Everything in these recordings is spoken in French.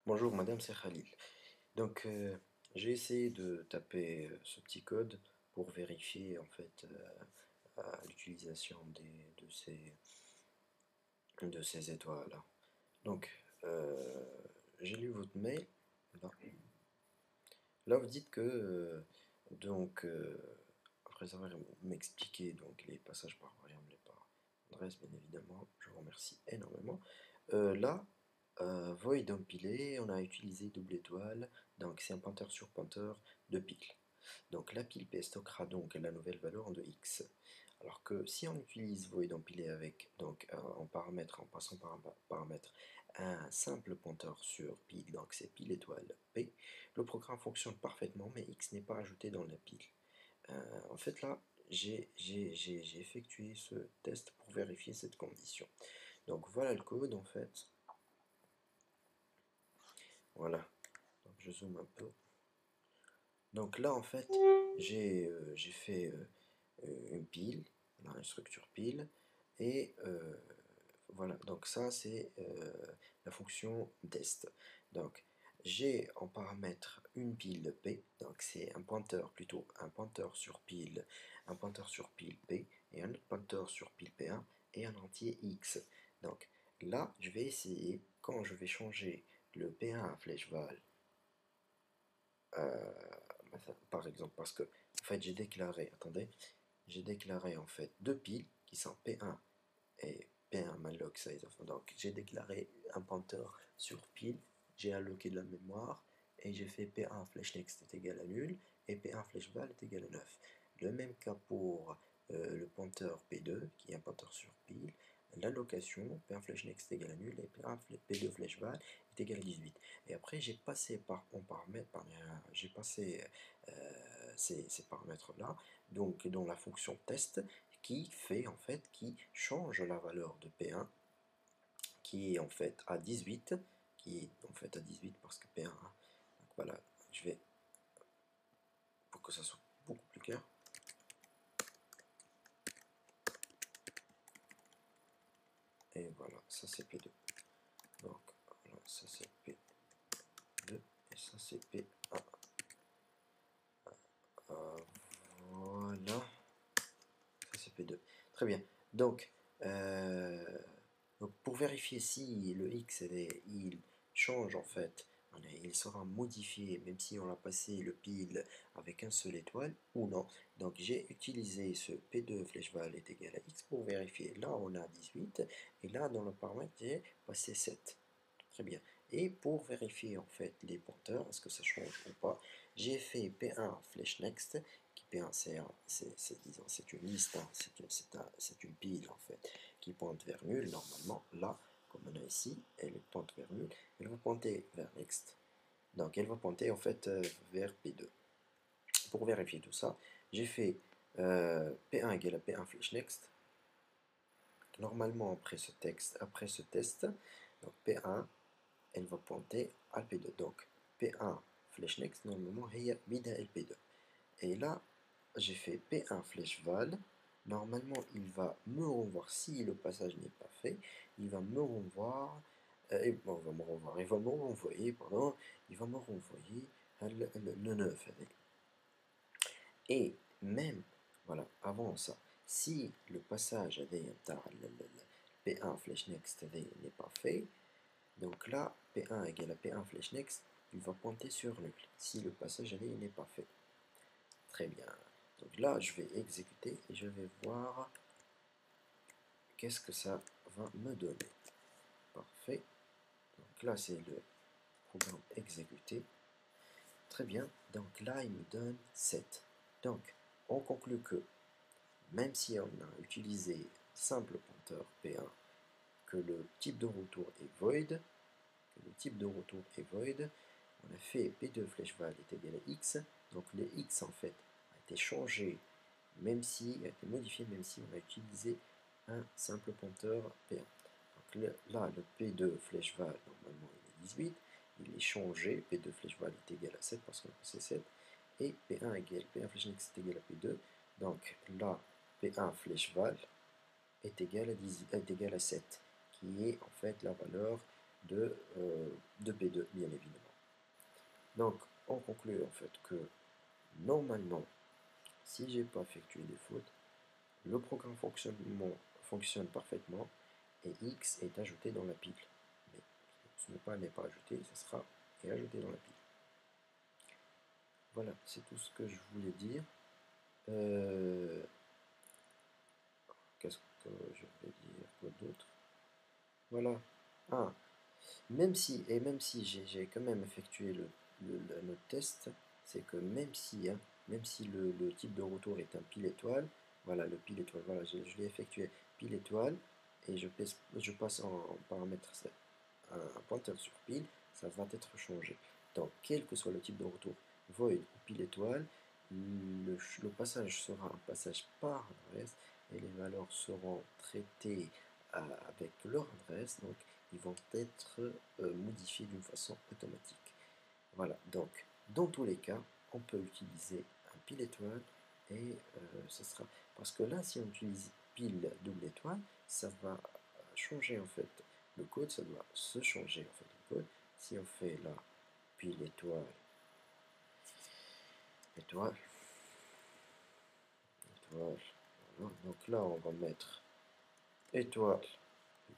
Bonjour madame, c'est Khalil. Donc j'ai essayé de taper ce petit code pour vérifier en fait l'utilisation de ces étoiles. Donc j'ai lu votre mail. Là, Là, vous dites que donc après avoir m'expliqué donc les passages par variable et par adresse, bien évidemment, je vous remercie énormément. Là, void empilé, on a utilisé double étoile, donc c'est un pointeur sur pointeur de pile. Donc la pile P stockera donc la nouvelle valeur de x. Alors que si on utilise void empilé avec donc en paramètre, en passant par un paramètre un simple pointeur sur pile, donc c'est pile étoile P, le programme fonctionne parfaitement, mais x n'est pas ajouté dans la pile. En fait là, j'ai effectué ce test pour vérifier cette condition. Donc voilà le code en fait. Voilà. Donc je zoome un peu. Donc là en fait, j'ai fait une pile, voilà, une structure pile, et voilà, donc ça c'est la fonction test. Donc j'ai en paramètre une pile P, donc c'est un pointeur, plutôt un pointeur sur pile, un pointeur sur pile P, et un autre pointeur sur pile P1, et un entier X. Donc là, je vais essayer, quand je vais changer le P1 à flèche val, euh, par exemple, parce que en fait j'ai déclaré, attendez, j'ai déclaré en fait deux piles qui sont P1 et P1 malloc size of. Donc j'ai déclaré un pointeur sur pile, j'ai alloqué de la mémoire et j'ai fait P1 flèche next est égal à nul et P1 flèche val est égal à 9. Le même cas pour le pointeur P2 qui est un pointeur sur pile, l'allocation P1 flèche next est égal à nul et P2 flèche val est égal à 18. Et après j'ai passé par en paramètre, j'ai passé ces paramètres là donc dans la fonction test qui fait en fait, qui change la valeur de P1 qui est en fait à 18, qui est en fait à 18 parce que P1, donc voilà, je vais, pour que ça soit beaucoup plus clair, et voilà, ça c'est P2, donc voilà, ça c'est P2, et ça c'est P1, voilà, ça c'est P2, très bien, donc, donc pour vérifier si le X il change en fait, il sera modifié même si on a passé le pile avec un seul étoile ou non. Donc j'ai utilisé ce P2 flèche val est égal à X pour vérifier. Là on a 18 et là dans le paramètre j'ai passé 7. Très bien. Et pour vérifier en fait les pointeurs, est-ce que ça change ou pas, j'ai fait P1 flèche next, qui P1 c'est une liste, hein, c'est une pile en fait, qui pointe vers nul. Normalement, là, comme on a ici, elle pointe vers nul, elle va pointer vers next. Donc elle va pointer en fait vers P2. Pour vérifier tout ça, j'ai fait P1 égale à P1 flèche next. Normalement, après ce test, donc P1 elle va pointer à P2. Donc P1 flèche next, normalement, هي بدها P2. Et là, j'ai fait P1 flèche val. Normalement, il va me renvoyer, si le passage n'est pas fait, il va me renvoyer, il va me renvoyer, pardon, il va me renvoyer le 9 avec. Et même, voilà, avant ça, si le passage avec P1 flèche next n'est pas fait, donc là, P1 égale à P1 flèche next, il va pointer sur nul si le passage aller n'est pas fait. Très bien. Donc là, je vais exécuter et je vais voir qu'est-ce que ça va me donner. Parfait. Donc là, c'est le programme exécuté. Très bien. Donc là, il me donne 7. Donc, on conclut que même si on a utilisé simple pointeur P1, que le type de retour est void, on a fait P2 flèche val est égal à X, donc le X en fait a été changé, même si, a été modifié, même si on a utilisé un simple pointeur P1. Donc là, le P2 flèche val, normalement il est 18, il est changé, P2 flèche val est égal à 7 parce qu'on a passé 7, et P1 égale, P1 flèche X est égal à P2, donc là, P1 flèche val est égal à 7, qui est en fait la valeur de P2, bien évidemment. Donc, on conclut en fait que normalement, si j'ai pas effectué des fautes, le programme fonctionne parfaitement et X est ajouté dans la pile. Mais ce n'est pas ajouté, ça sera ajouté dans la pile. Voilà, c'est tout ce que je voulais dire. Qu'est-ce que je vais dire? Quoi d'autre? Voilà. Ah, même si j'ai quand même effectué notre test, c'est que même si le type de retour est un pile étoile, voilà, le pile étoile, voilà, je l'ai effectué pile étoile, et je passe en paramètre un pointeur sur pile, ça va être changé. Donc, quel que soit le type de retour, void ou pile étoile, le passage sera un passage par adresse, et les valeurs seront traitées avec leur adresse, donc ils vont être modifiés d'une façon automatique. Voilà, donc dans tous les cas, on peut utiliser un pile étoile et ce sera. Parce que là, si on utilise pile double étoile, ça va changer en fait le code, ça doit se changer en fait le code. Si on fait là pile étoile, étoile, étoile, voilà. Donc là, on va mettre étoile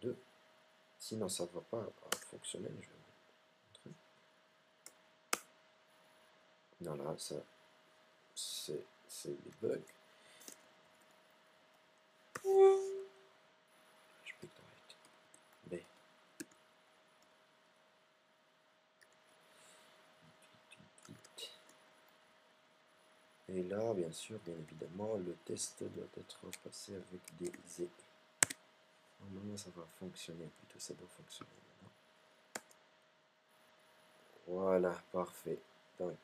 2. Sinon, ça ne va pas fonctionner. Je vais vous montrer. Non, là, ça, c'est des bugs. Je peux t'arrêter. B. Et là, bien sûr, bien évidemment, le test doit être passé avec des Z. Normalement, ça va fonctionner. Plutôt, ça doit fonctionner maintenant. Voilà, parfait. Donc,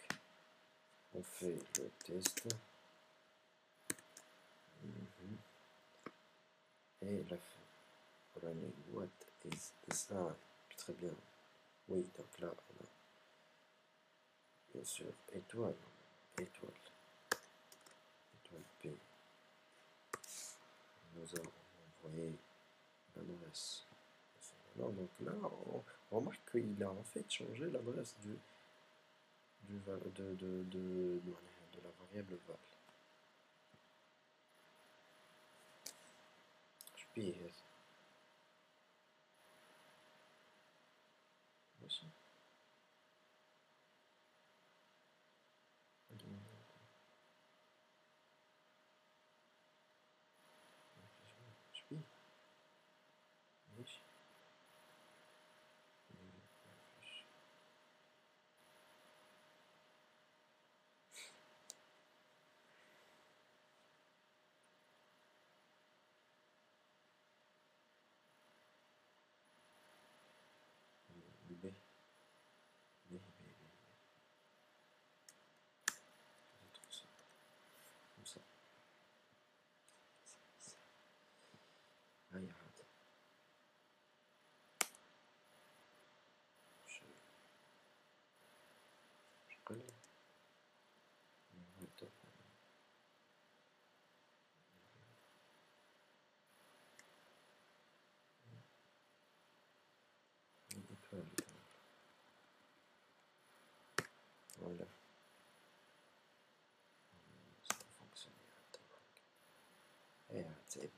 on fait le test. Et la running what is this? Ah, très bien. Oui, donc là, on a bien sûr étoile, étoile, étoile P. Nous avons envoyé l'adresse. Donc là, on remarque qu'il a en fait changé l'adresse de la variable val. Je peux aussi. Je peux. B. B. Comme ça. Regarde. Je connais. Voilà. Ça va fonctionner. Et c'est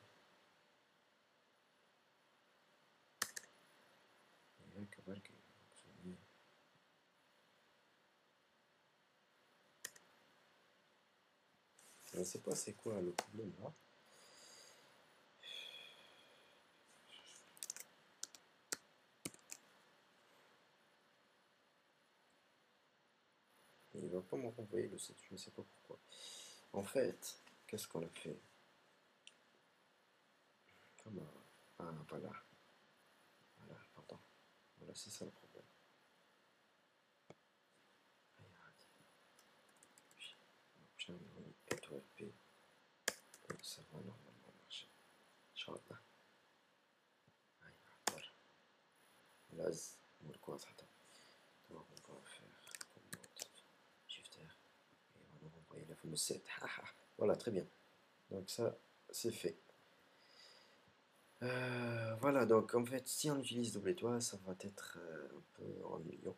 je ne sais pas c'est quoi le problème là. Il ne va pas me renvoyer le site, je ne sais pas pourquoi. En fait, qu'est-ce qu'on a fait? Comment? Ah, voilà. Voilà, pardon. Voilà, c'est ça le problème. Regarde. Étoile P. Ça va normalement marcher. Inch'Allah. Voilà. Laz, on va quoi ça? Donc on va faire commande Shift R et on va envoyer la fameuse 7. Voilà, très bien. Donc ça, c'est fait. Voilà, donc en fait, si on utilise double étoile, ça va être un peu ennuyant.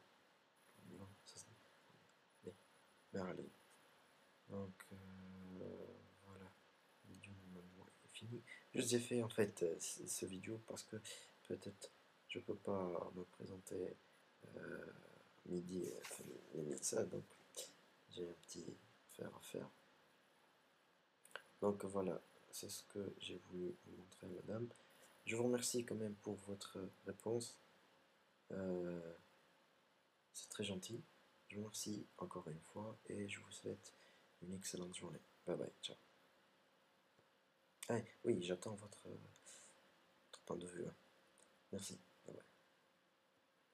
Ça se dit. Mais, allez. Donc, voilà, la vidéo normalement est finie. Je vous ai fait en fait ce vidéo parce que peut-être je peux pas me présenter euh, midi, ça, donc j'ai un petit affaire à faire. Donc voilà, c'est ce que j'ai voulu vous montrer, madame. Je vous remercie quand même pour votre réponse. Euh, c'est très gentil. Je vous remercie encore une fois et je vous souhaite une excellente journée. Bye bye, ciao. Ah, oui, j'attends votre point de vue, hein. Merci. Bye bye.